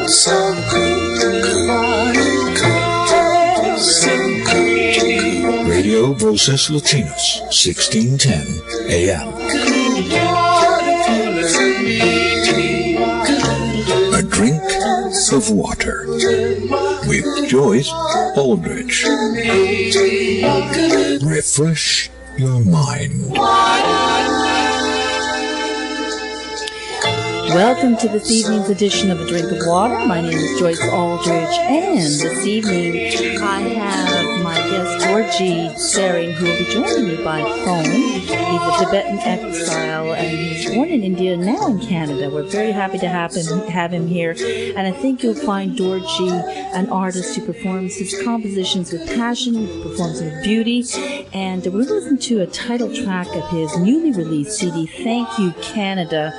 So good. Radio Voces Latinos, 1610 AM. A drink of water with Joyce Aldrich. Refresh your mind. Welcome to this evening's edition of A Drink of Water. My name is Joyce Aldrich, and this evening I have my guest Dorjee Tsering, who will be joining me by phone. He's a Tibetan exile, and he's born in India, now in Canada. We're very happy to have him here, and I think you'll find Dorjee an artist who performs his compositions with passion, who performs with beauty, and we're going to listen to a title track of his newly released CD, Thank You Canada.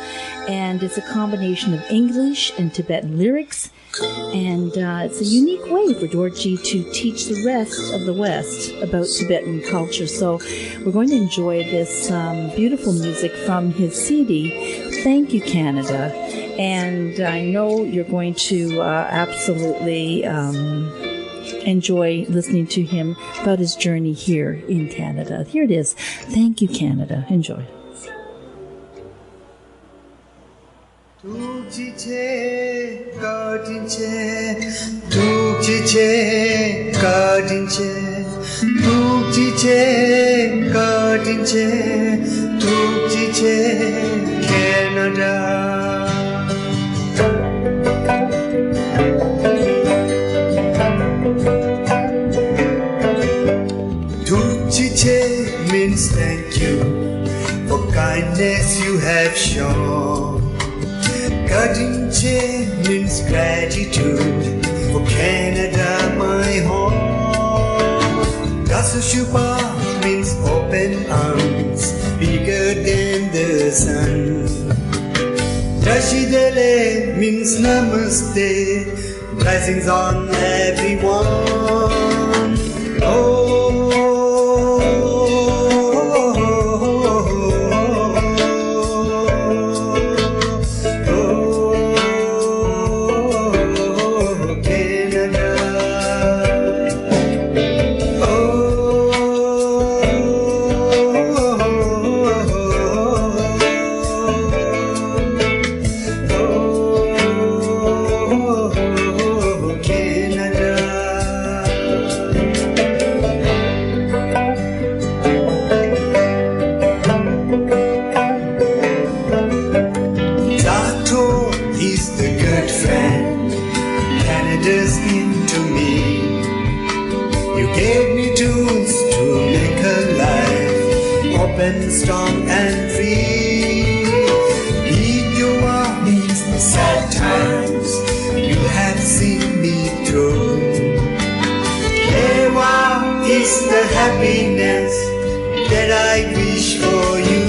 And it's a combination of English and Tibetan lyrics. And it's a unique way for Dorjee to teach the rest of the West about Tibetan culture. So we're going to enjoy this beautiful music from his CD, Thank You Canada. And I know you're going to absolutely enjoy listening to him about his journey here in Canada. Here it is, Thank You Canada. Enjoy. Dorjee Canada. Dorjee means thank you for kindness you have shown. Kadinche means gratitude for Canada, my home. Kasashupa means open arms, bigger than the sun. Tashidele means namaste, blessings on everyone. Strong and free. Idioma means the sad times you have seen me through. Ewa is the happiness that I wish for you.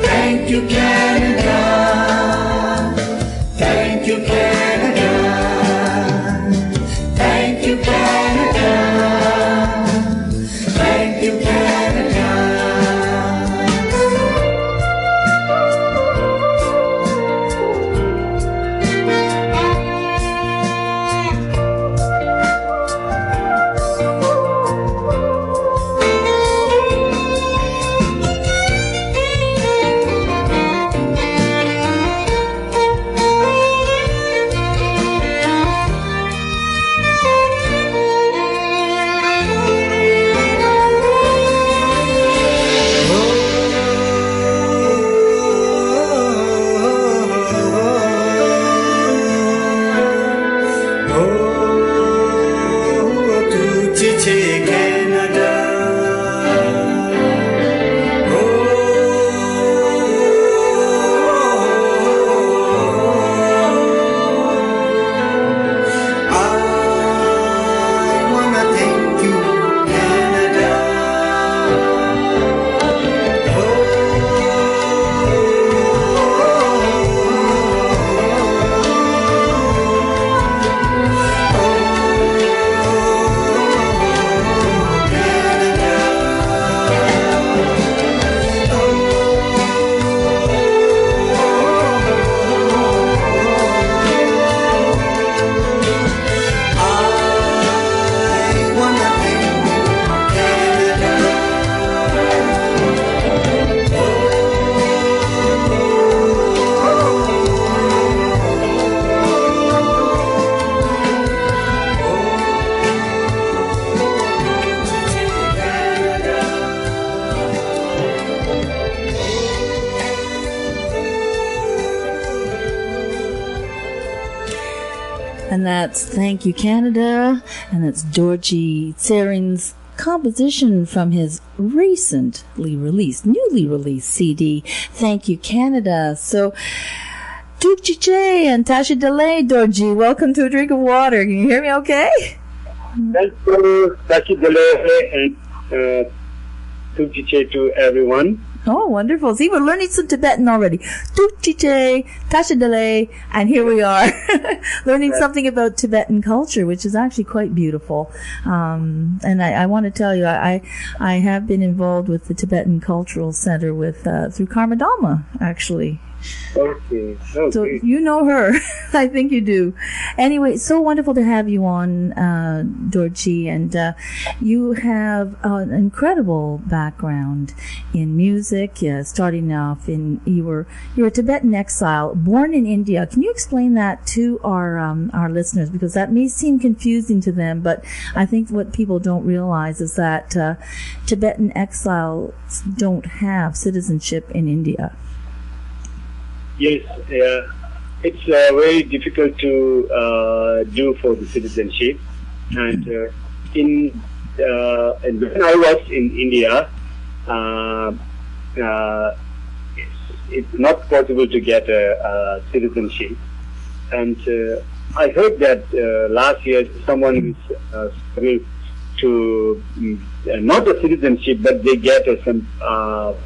Thank you, Canada. Thank you, Canada. Thank you, Canada. Thank you, Canada. And that's Thank You Canada, and that's Dorjee Tsering's composition from his newly released CD, Thank You Canada. So, CHHA and CHHA Delay, Dorjee, welcome to A Drink of Water. Can you hear me okay? Thank you, CHHA Delay, and CHHA to everyone. Oh, wonderful. See, we're learning some Tibetan already. CHHA, CHHA Delay, and here we are learning something about Tibetan culture, which is actually quite beautiful. And I want to tell you, I have been involved with the Tibetan Cultural Center through Karma Dhamma, actually. Okay. So you know her. I think you do. Anyway, so wonderful to have you on, Dorjee, and you have an incredible background in music. Starting off you're a Tibetan exile, born in India. Can you explain that to our listeners, because that may seem confusing to them, but I think what people don't realize is that Tibetan exiles don't have citizenship in India. Yes, it's very difficult to do for the citizenship, and when I was in India, it's not possible to get a citizenship, and I heard that last year someone is struggled to not a citizenship, but they get some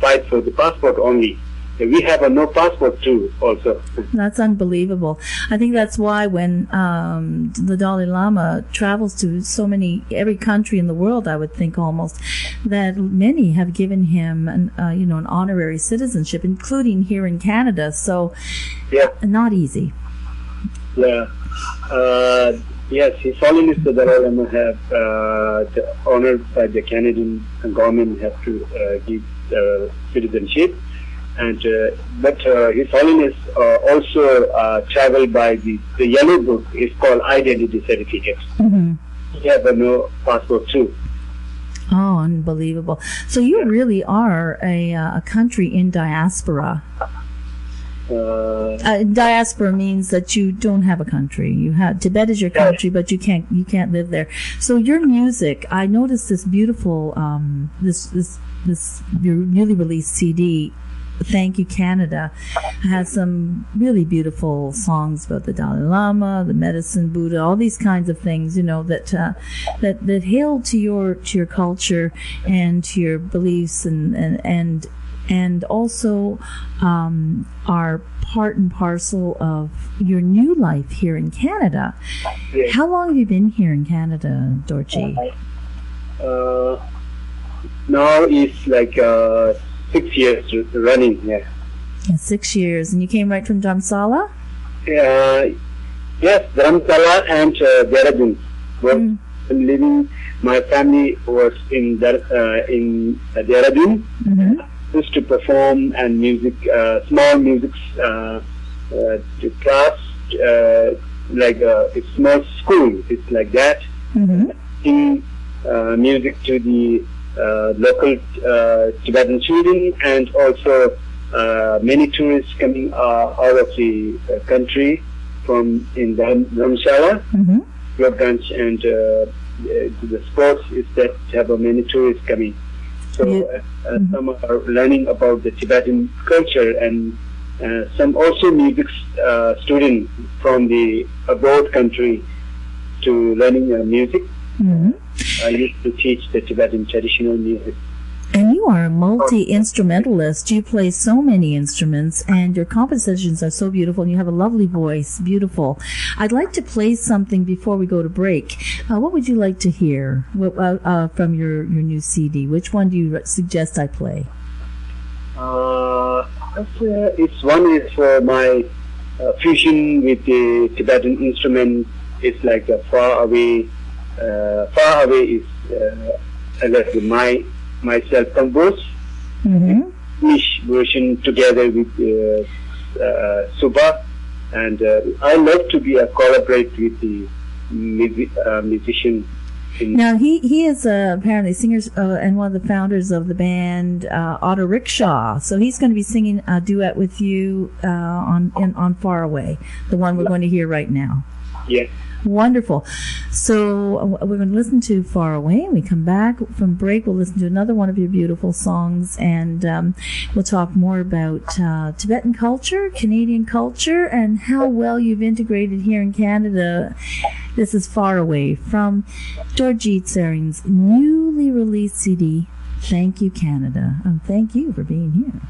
fight for the passport only. We have no passport too, also. That's unbelievable. I think that's why when the Dalai Lama travels to every country in the world, I would think almost, that many have given him an honorary citizenship, including here in Canada. So, yeah, not easy. Yeah. Yes, His Holiness the Dalai Lama have honored by the Canadian government have to give citizenship. And but His Holiness also traveled by the yellow book. It's called identity certificate. Mm-hmm. He has no passport too. Oh, unbelievable! So you really are a country in diaspora. Diaspora means that you don't have a country. Tibet is your country, but you can't live there. So your music, I noticed this beautiful this your newly released CD, Thank You Canada, has some really beautiful songs about the Dalai Lama, the medicine Buddha, all these kinds of things, that hail to your culture and to your beliefs and also are part and parcel of your new life here in Canada. Yes. How long have you been here in Canada, Dorjee? Now it's like 6 years running. Yeah. 6 years, and you came right from Dharamsala? Yes, Dharamsala and Dehradun. My family was in Dehradun. Mm-hmm. Used to perform and music, small music class, like a small school. It's like that. Mm-hmm. Sing music to the local Tibetan children, and also many tourists coming out of the country from in Dharamsala, Mm-hmm. Ganj, and the sports is that have many tourists coming. So some are learning about the Tibetan culture, and some also music students from the abroad country to learning music. Mm-hmm. I used to teach the Tibetan traditional music. And you are a multi-instrumentalist. You play so many instruments, and your compositions are so beautiful, and you have a lovely voice. Beautiful. I'd like to play something before we go to break. What would you like to hear from your new CD? Which one do you suggest I play? It's one is for my fusion with the Tibetan instrument. It's like a far away. Far away is myself composed. Mm-hmm. English version together with Subha, and I love to be collaborate with the musician. Now he is apparently singer and one of the founders of the band Auto Rickshaw. So he's going to be singing a duet with you on Far Away, the one we're going to hear right now. Yeah. Wonderful. So we're going to listen to Far Away. When we come back from break, we'll listen to another one of your beautiful songs, and we'll talk more about Tibetan culture, Canadian culture, and how well you've integrated here in Canada. This is Far Away from Dorjee Tsering's newly released CD, Thank You, Canada. And thank you for being here.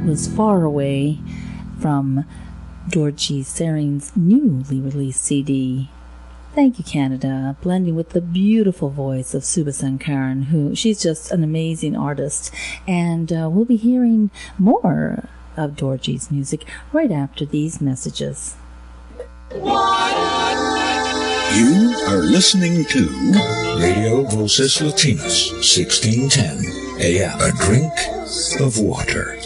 was Far Away from Dorjee Tsering's newly released CD. Thank you, Canada, blending with the beautiful voice of Subha Sankaran, who she's just an amazing artist. And we'll be hearing more of Dorjee's music right after these messages. You are listening to Radio Voces Latinas, 1610 AM. A drink of water.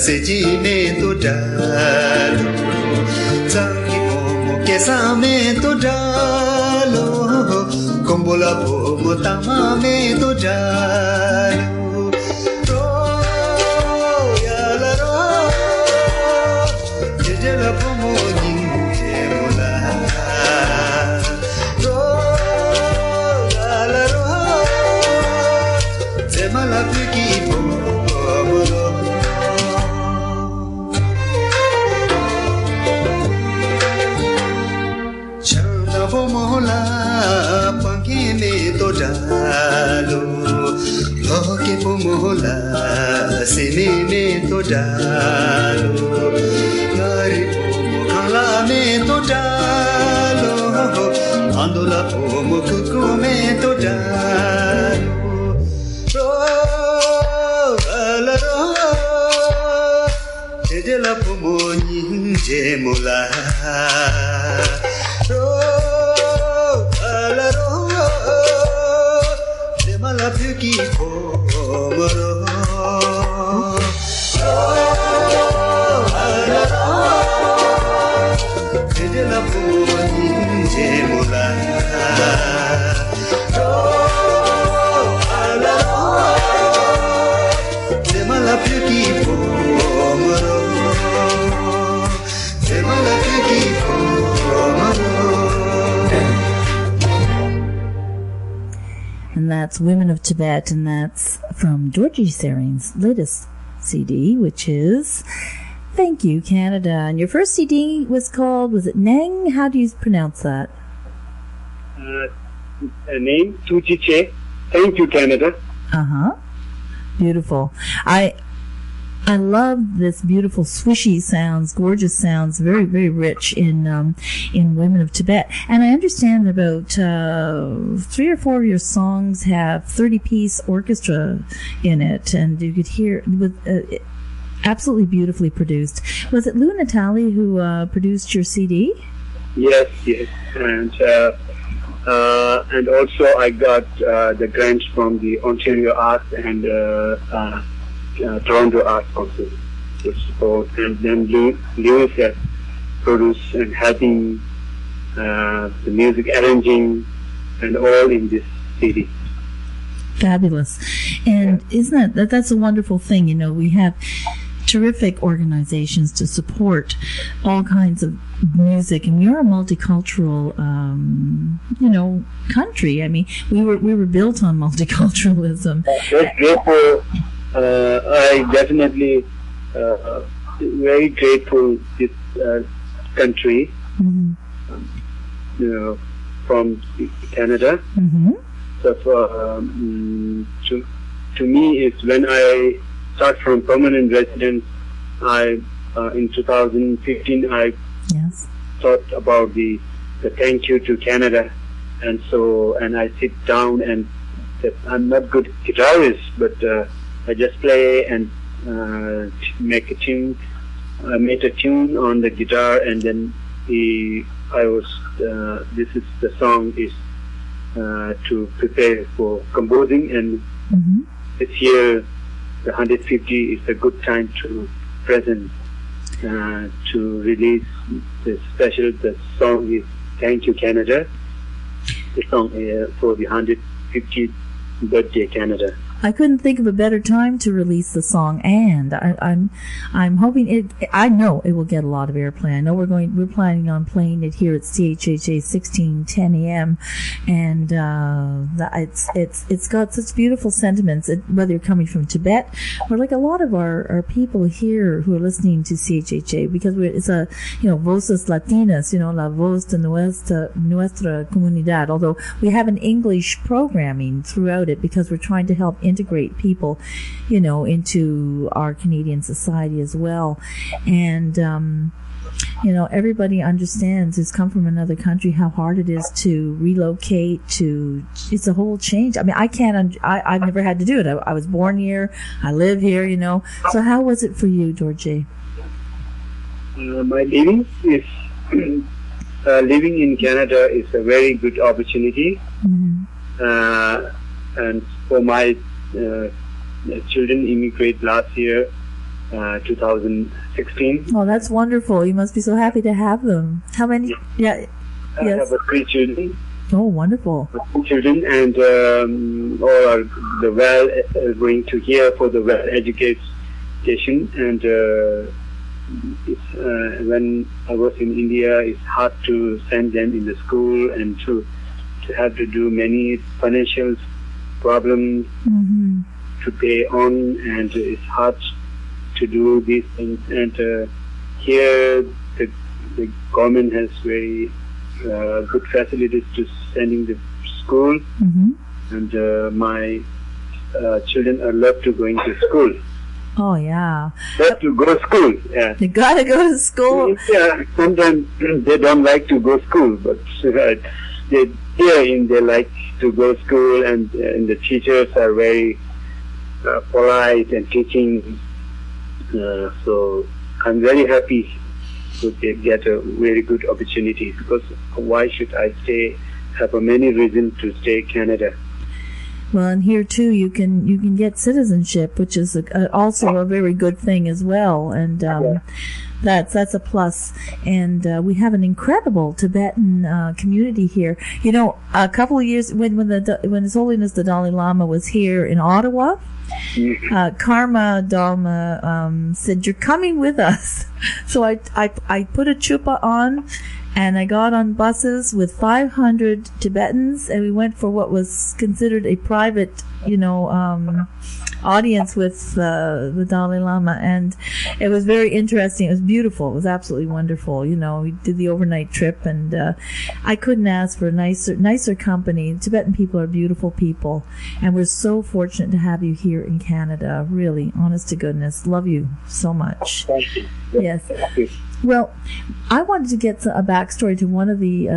सेजी में तो डालो Changi momo के सामे तो डालो कुंबला मोमो तमा में तो डालो रो याला रो जेला मोमो निंजे मोला रो याला रो जेमला की Loke pomola sene me to dalo Gari pomo kala me to dalo Andola pomo kuku me to dalo Ro ala ro Jejela pomo ninje mola Ro ala ro Malabuki pomoro Jejela pomo ninje mola Malabuki pomoro Malabuki pomoro. And that's Women of Tibet, and that's from Dorjee Tsering's latest CD, which is Thank You, Canada. And your first CD was called, was it Neng? How do you pronounce that? Name, CHHA. Thank You, Canada. Uh-huh. Beautiful. I love this beautiful swishy sounds, gorgeous sounds, very, very rich in Women of Tibet. And I understand about 3 or 4 of your songs have 30-piece orchestra in it, and you could hear with absolutely beautifully produced. Was it Lou Natali who produced your CD? Yes, and also I got the grants from the Ontario Arts and Toronto Arts Council to support, and then Lewis has produced and helping the music arranging and all in this CD. Fabulous. And isn't that's a wonderful thing? You know, we have terrific organizations to support all kinds of music, and we are a multicultural country. I mean, we were built on multiculturalism. Therefore, I definitely very grateful this country, from Canada. Mm-hmm. So to me, it's when I start from permanent residence. In 2015, I thought about the thank you to Canada, and I sit down and I'm not good guitarist, but I just play and make a tune made a tune on the guitar, and then this is the song is to prepare for composing, and this year the 150 is a good time to present to release the special. The song is Thank You Canada, the song for the 150th birthday Canada. I couldn't think of a better time to release the song, and I'm hoping it. I know it will get a lot of airplay. I know we're planning on playing it here at CHHA 1610 AM, and it's got such beautiful sentiments. Whether you're coming from Tibet or like a lot of our people here who are listening to CHHA, because it's a voces latinas, la voz de nuestra comunidad. Although we have an English programming throughout it because we're trying to help integrate people, into our Canadian society as well. And, everybody understands who's come from another country how hard it is to relocate, it's a whole change. I mean, I've never had to do it. I was born here. I live here, So how was it for you, Dorjee? My living is, living in Canada is a very good opportunity. And for my children immigrate last year, 2016. Oh, that's wonderful. You must be so happy to have them. How many? Yeah. I have 3 children. Oh, wonderful. 3 children, and all are going to here for the well education. And when I was in India, it's hard to send them in the school and to have to do many financial problems to pay on, and it's hard to do these things. And here the government has very good facilities to sending the school, and my children love to going to school. Oh yeah, love to go to school. Yeah, you gotta go to school. Yeah, sometimes they don't like to go to school, but they like to go to school, and the teachers are very polite and teaching. So I'm very happy to get a very good opportunity, because why should I have many reasons to stay in Canada? Well, and here too, you can get citizenship, which is also a very good thing as well, and that's a plus. And we have an incredible Tibetan community here. A couple of years when His Holiness the Dalai Lama was here in Ottawa, Karma Dharma said, "You're coming with us." So I put a chuppah on, and I got on buses with 500 Tibetans, and we went for what was considered a private, audience with the Dalai Lama, and it was very interesting. It was beautiful. It was absolutely wonderful. We did the overnight trip, and I couldn't ask for a nicer company. Tibetan people are beautiful people, and we're so fortunate to have you here in Canada. Really, honest to goodness, love you so much. Thank you. Yes. Thank you. Well, I wanted to get a backstory to one of the,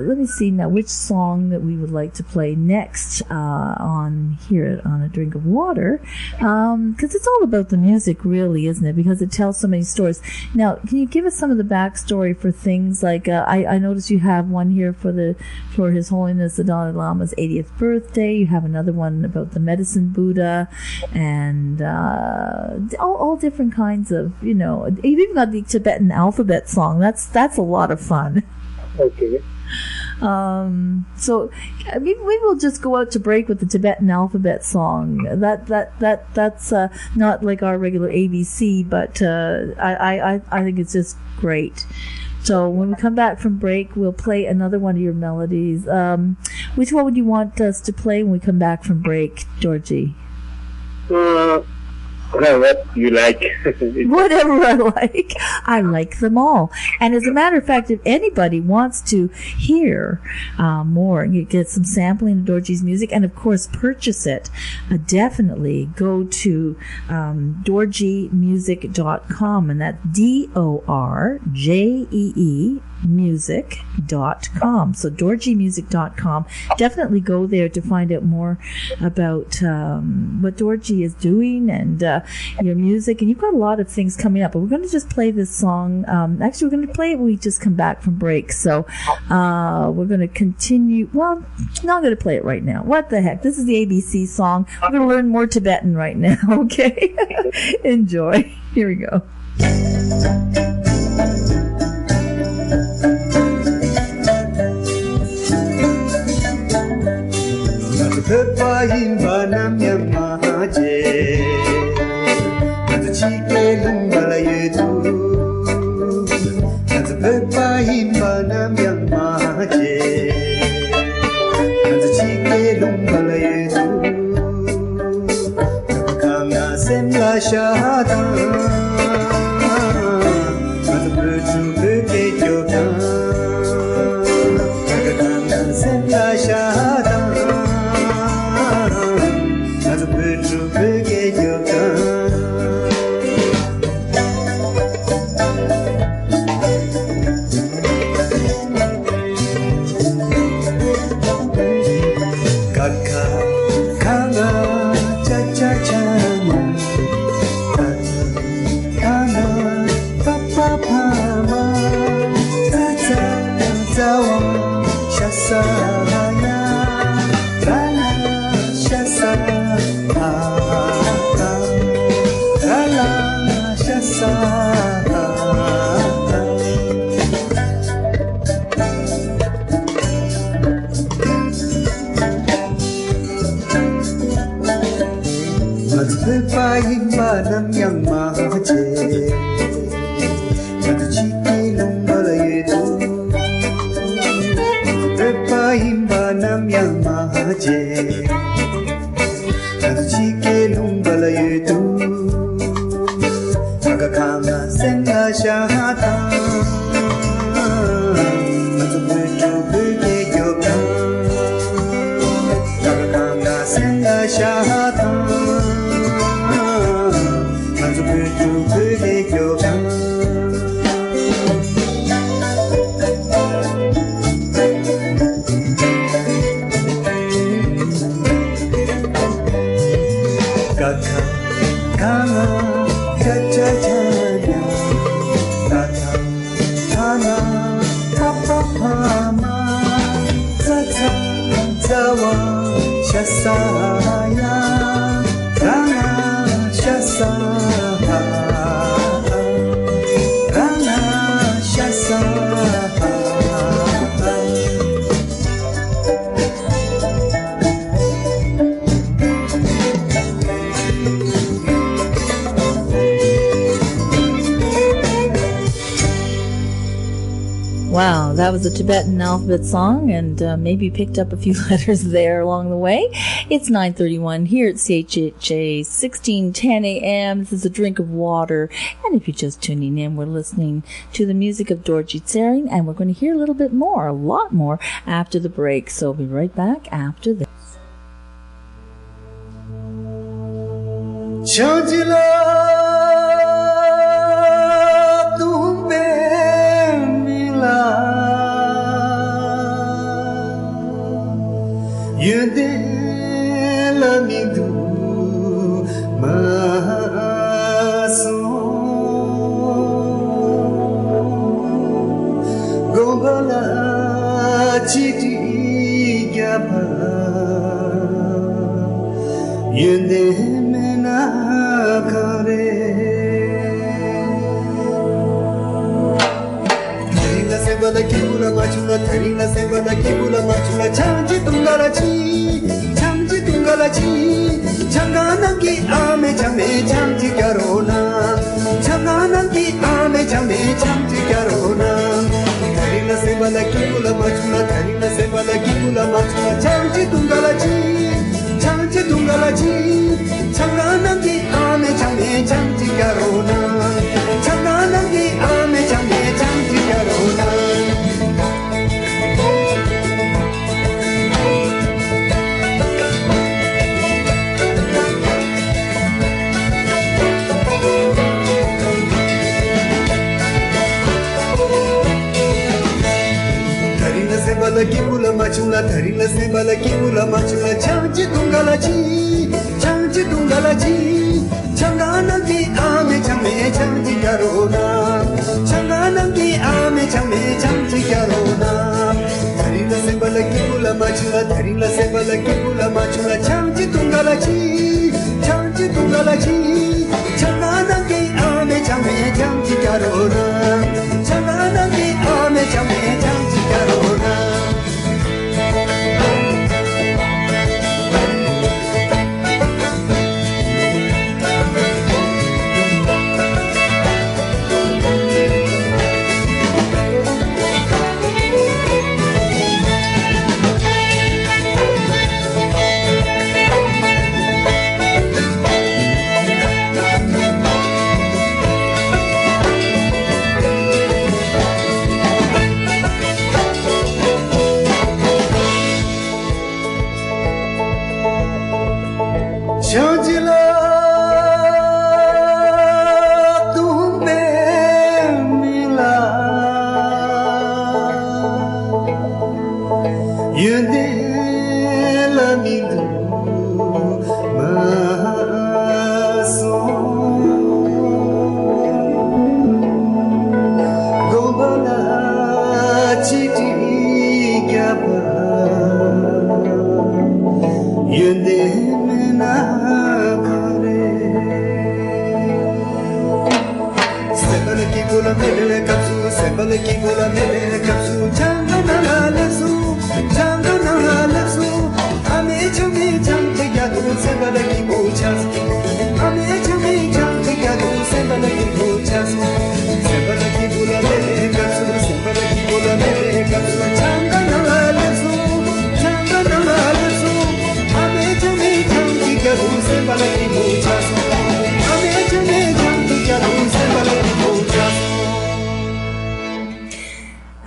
let me see now which song that we would like to play next on here on A Drink of Water, because it's all about the music, really, isn't it? Because it tells so many stories. Now, can you give us some of the backstory for things like, I noticed you have one here for His Holiness the Dalai Lama's 80th birthday. You have another one about the Medicine Buddha, and all different kinds of, you've even got the Tibetan alphabet song. That's a lot of fun. Okay. So maybe we'll just go out to break with the Tibetan alphabet song. That's not like our regular ABC, but I think it's just great. So when we come back from break, we'll play another one of your melodies. Which one would you want us to play when we come back from break, Dorjee? What you like. Whatever I like. I like them all. And as a matter of fact, if anybody wants to hear more and get some sampling of Dorjee's music, and of course purchase it, definitely go to dorjeemusic.com, and that's DORJEE dorjeemusic.com. So dorjeemusic.com. Definitely go there to find out more about what Dorjee is doing and your music. And you've got a lot of things coming up. But we're going to just play this song. Actually, we're going to play it when we just come back from break. So we're going to continue. Well, no, I'm going to play it right now. What the heck? This is the ABC song. We're going to learn more Tibetan right now, okay? Enjoy. Here we go. Wow, that was a Tibetan alphabet song, and maybe picked up a few letters there along the way. It's 9:31 here at CHHA, 1610 a.m. This is A Drink of Water, and if you're just tuning in, we're listening to the music of Dorjee Tsering, and we're going to hear a little bit more, a lot more, after the break. So we'll be right back after this. bala kibula machula tharila se bala kibula machula changji tungala chi changana ki ame chame changji karona changana ki ame chame changji karona tharila se bala kibula machula changji tungala chi changana ki ame chame changji karona changana ki ame chame changji karona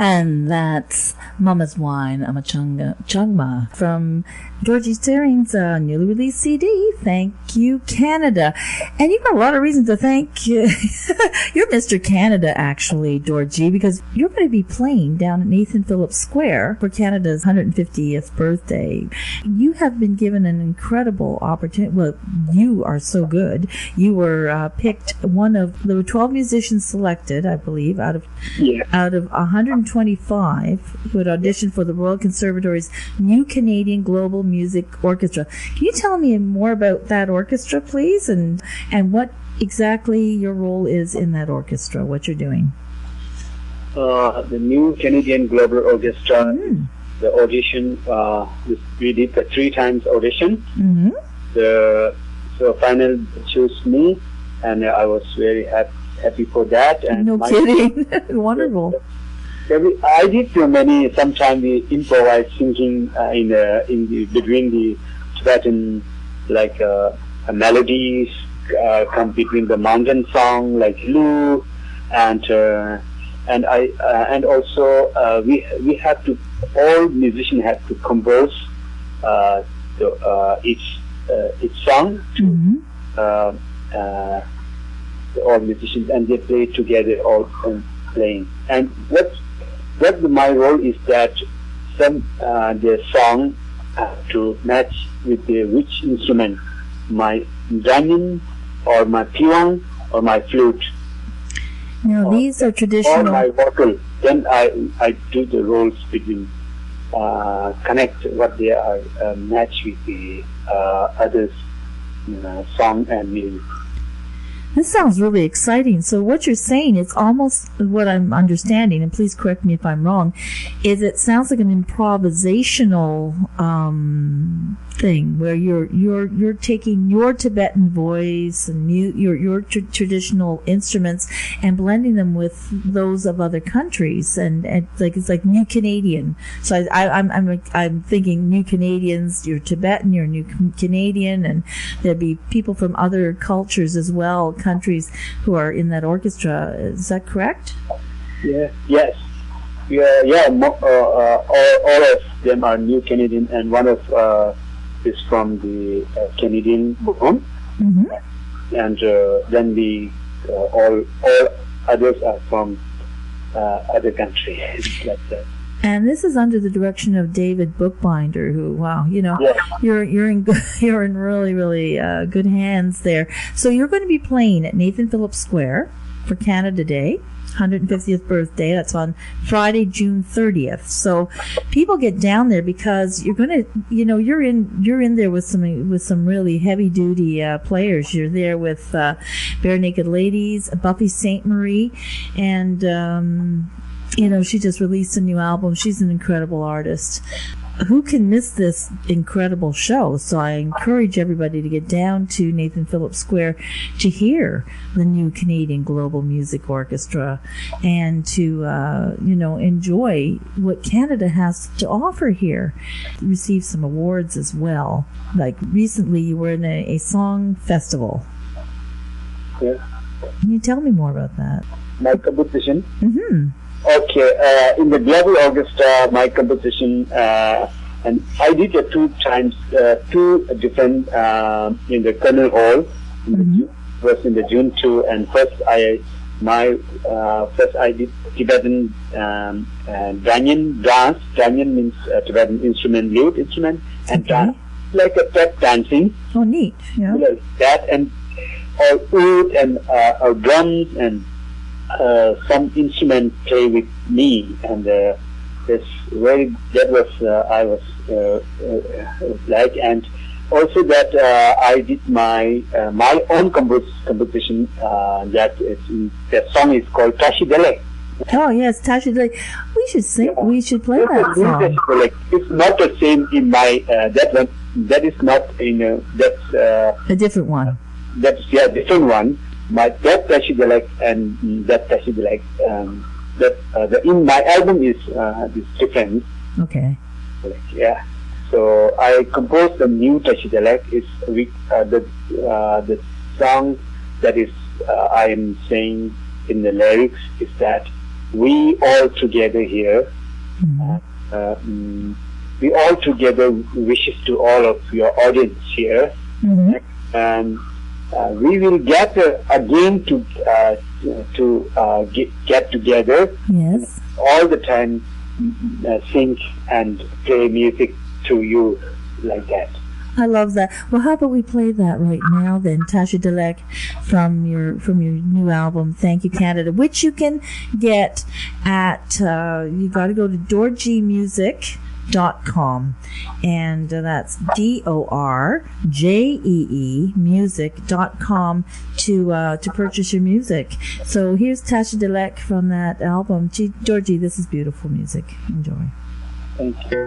And that's Mama's Wine, Changma, from Dorjee Tsering's newly released CD, Thank You, Canada. And you've got a lot of reasons to thank you're Mr. Canada, actually, Dorjee, because you're going to be playing down at Nathan Phillips Square for Canada's 150th birthday. You have been given an incredible opportunity. Well, you are so good. You were picked there were 12 musicians selected, I believe, out of 125 who had auditioned for the Royal Conservatory's new Canadian Global Music Orchestra. Can you tell me more about that orchestra, please, and what exactly your role is in that orchestra, what you're doing? The new Canadian Global Orchestra, the audition, we did the 3 times audition. Mm-hmm. So finally chose me, and I was very happy for that. And no kidding. Wonderful. I did many. Sometimes we improvise singing between the Tibetan melodies come between the mountain song like Lu, and also we have to, all musicians have to compose each song to all musicians, and they play together all playing. And what my role is that the song have to match with which instrument, my drammen or my pion or my flute. Now these are traditional. Or my vocal. Then I do the roles between connect what they are match with the others song and music. This sounds really exciting. So what you're saying, it's almost what I'm understanding, and please correct me if I'm wrong, is it sounds like an improvisational thing where you're taking your Tibetan voice and your traditional instruments and blending them with those of other countries, and it's like new Canadian. So I'm thinking new Canadians, you're Tibetan, you're new Canadian, and there'd be people from other cultures as well, countries who are in that orchestra. Is that correct? Yeah. Yes. Yeah. All of them are new Canadian, and one of is from the Canadian home, and then the all others are from other countries like that. And this is under the direction of David Bookbinder, who, wow, you're in really, really good hands there. So you're going to be playing at Nathan Phillips Square for Canada Day, 150th birthday. That's on Friday, June 30th. So people get down there because you're going to, you're in there with some really heavy duty players. You're there with Bare Naked Ladies, Buffy St. Marie, and she just released a new album. She's an incredible artist. Who can miss this incredible show? So I encourage everybody to get down to Nathan Phillips Square to hear the new Canadian Global Music Orchestra and to, enjoy what Canada has to offer here. Receive some awards as well. Like recently you were in a song festival. Yeah. Can you tell me more about that? My composition? Mm-hmm. Okay, in the Global Orchestra, my composition, and I did it two different, in the Colonel Hall, was in the June 2, and first I did Tibetan Danyan dance. Danyan means Tibetan instrument, lute instrument, and dance, like a tap dancing. Oh, neat, yeah. Like that, and oud and drums and some instrument play with me, and I was like, and also that I did my own composition. That song is called Tashi Delek. Oh yes, Tashi Delek. We should sing. Yeah. We should play that song. It's not the same in my that one. That is not that's a different one. That's different one. That Tashi Delek and that Tashi Delek. In my album is different. Okay. Yeah. So I composed the new Tashi Delek. Is the song that is I am saying in the lyrics is that we all together here. We all together wishes to all of your audience here, and we will get again to get together. Yes. All the time, sing and play music to you like that. I love that. Well, how about we play that right now then, Tashi Delek, from your new album, Thank You Canada, which you can get at you got to go to dorjeemusic.com, and that's DORJEE music.com to purchase your music. So here's Tashi Delek from that album. Dorjee, this is beautiful music. Enjoy. Thank you.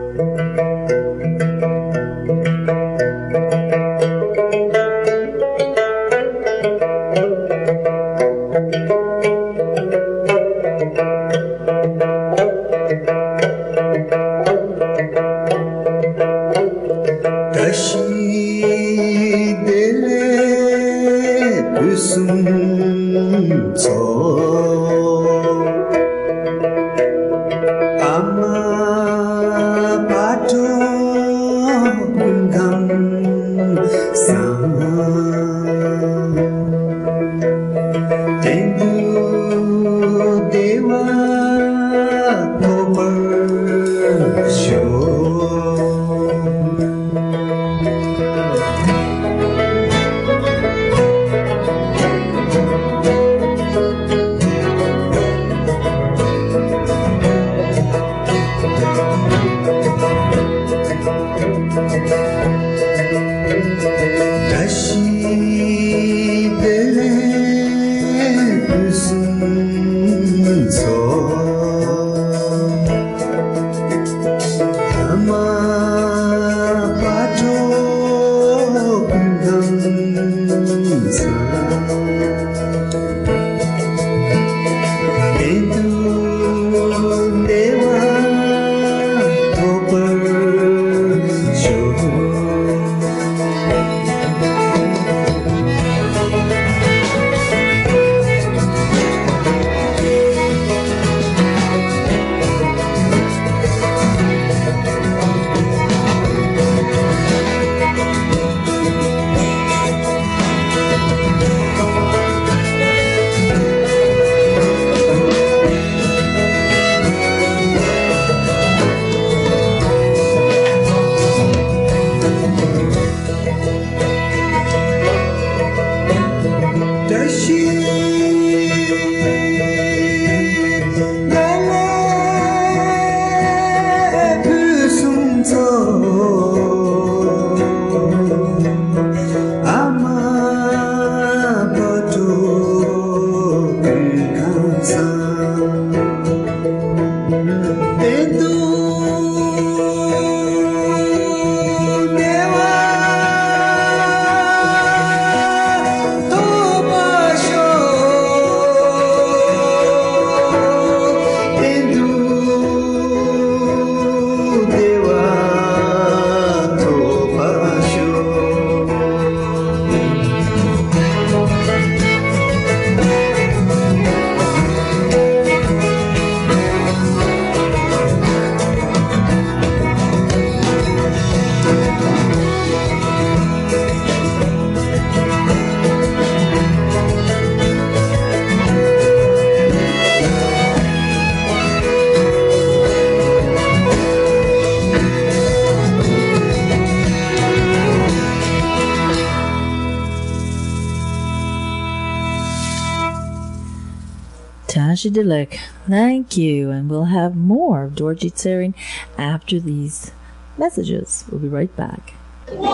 Ashidilek. Thank you. And we'll have more of Dorjee Tsering after these messages. We'll be right back. You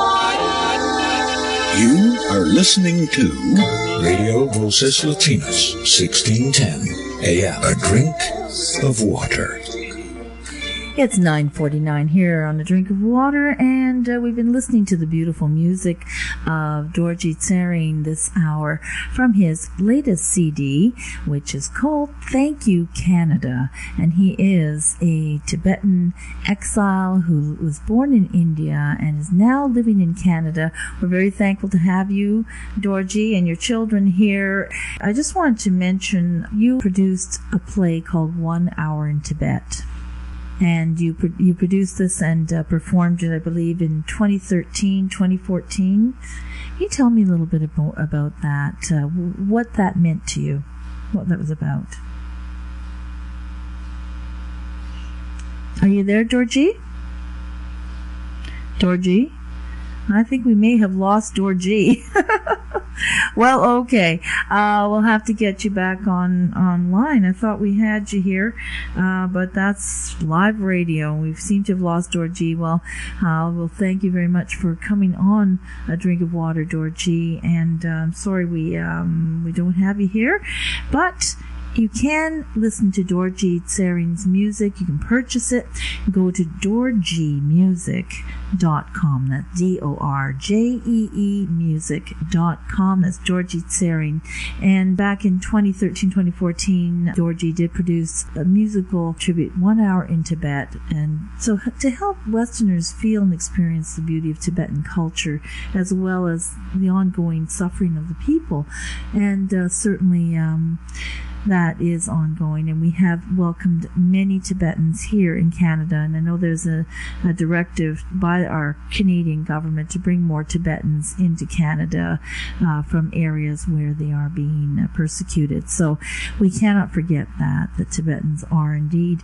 are listening to Radio Voces Latinas, 1610 AM. A drink of water. It's 9:49 here on A Drink of Water, and we've been listening to the beautiful music of Dorjee Tsering this hour from his latest CD, which is called Thank You Canada. And he is a Tibetan exile who was born in India and is now living in Canada. We're very thankful to have you, Dorjee, and your children here. I just wanted to mention you produced a play called 1 Hour in Tibet. And you produced this and performed it, I believe, in 2013, 2014. Can you tell me a little bit about that, what that meant to you, what that was about? Are you there, Dorjee? Dorjee? I think we may have lost Dorjee. Well, okay. We'll have to get you back online. I thought we had you here, but that's live radio. We seem to have lost Dorjee. Well, we'll thank you very much for coming on A Drink of Water, Dorjee. And I'm sorry we don't have you here, but you can listen to Dorjee Tsering's music. You can purchase it. Go to dorjeemusic.com. That's DORJEE music.com. That's Dorjee Tsering. And back in 2013, 2014, Dorjee did produce a musical tribute, 1 Hour in Tibet. And so to help Westerners feel and experience the beauty of Tibetan culture, as well as the ongoing suffering of the people. And certainly that is ongoing, and we have welcomed many Tibetans here in Canada, and I know there's a directive by our Canadian government to bring more Tibetans into Canada from areas where they are being persecuted. So we cannot forget that Tibetans are indeed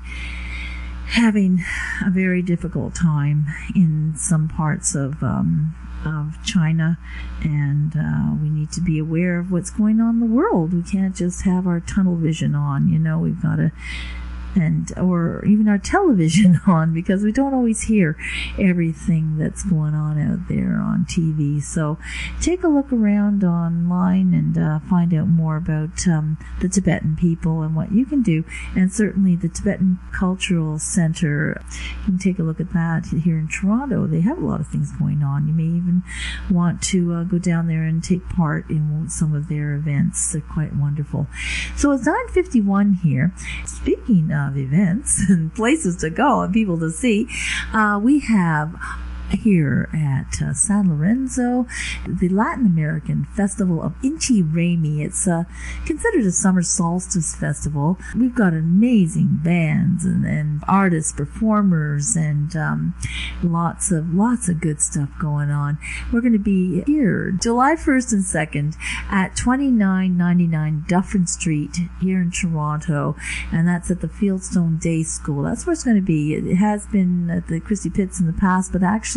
having a very difficult time in some parts of China, and we need to be aware of what's going on in the world. We can't just have our tunnel vision on, we've got to, or even our television on, because we don't always hear everything that's going on out there on TV. So take a look around online and find out more about the Tibetan people and what you can do. And certainly the Tibetan Cultural Center, you can take a look at that here in Toronto. They have a lot of things going on. You may even want to go down there and take part in some of their events. They're quite wonderful. So it's 9:51 here. Speaking of events and places to go and people to see, we have here at San Lorenzo the Latin American Festival of Inti Raymi. It's considered a summer solstice festival. We've got amazing bands and artists, performers, and lots of good stuff going on. We're going to be here July 1st and 2nd at 2999 Dufferin Street here in Toronto, and that's at the Fieldstone Day School. That's where it's going to be. It has been at the Christie Pitts in the past, but actually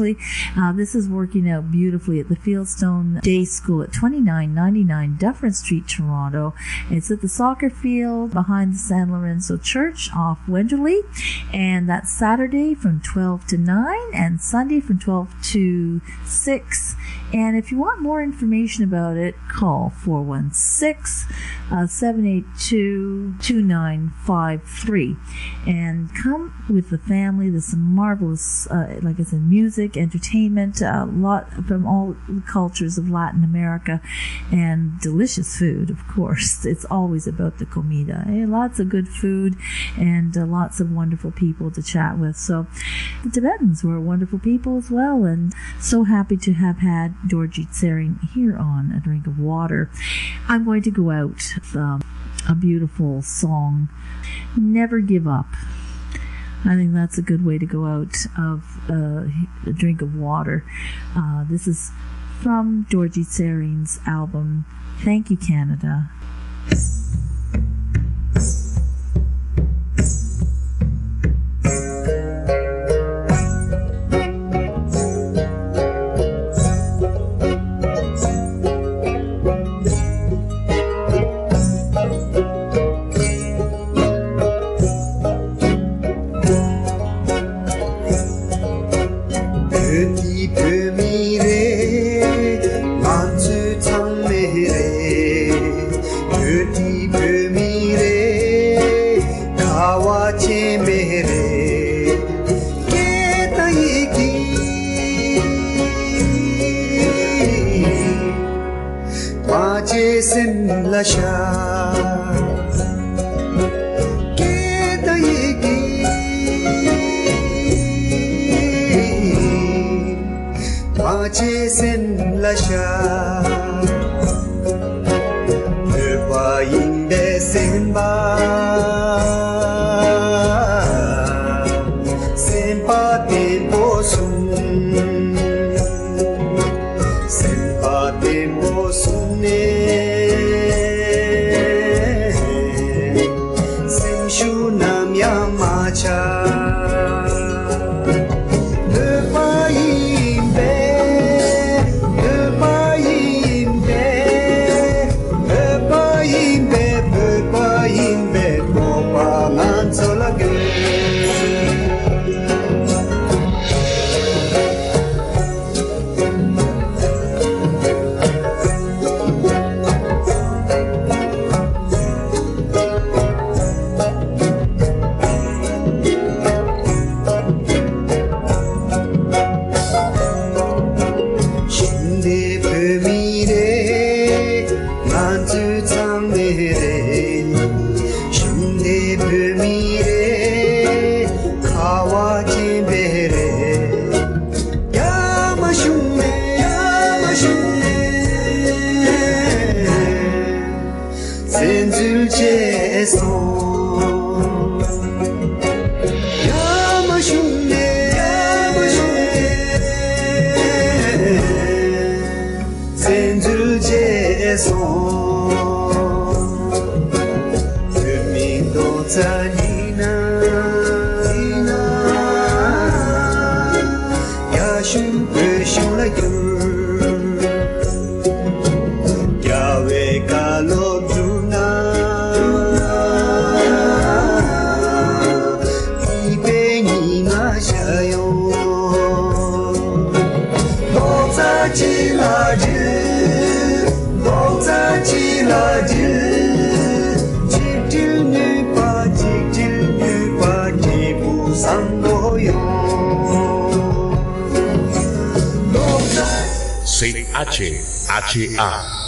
this is working out beautifully at the Fieldstone Day School at 2999 Dufferin Street, Toronto. It's at the soccer field behind the San Lorenzo Church off Wenderley, and that's Saturday from 12 to 9 and Sunday from 12 to 6. And if you want more information about it, call 416-782-2953 and come with the family. There's some marvelous, like I said, music, entertainment, a lot from all the cultures of Latin America, and delicious food, of course. It's always about the comida. Lots of good food and lots of wonderful people to chat with. So the Tibetans were wonderful people as well, and so happy to have had Dorjee Tsering here on A Drink of Water. I'm going to go out with a beautiful song, Never Give Up. I think that's a good way to go out of A Drink of Water. This is from Dorjee Tsering's album, Thank You Canada. pömire manzu tangmere Dirty pömire kawa chemere Ketaiki Pache sen lasha Sen lasha Pepa inde senba Senpa tempo sunne Senshu nam yamacha CHHA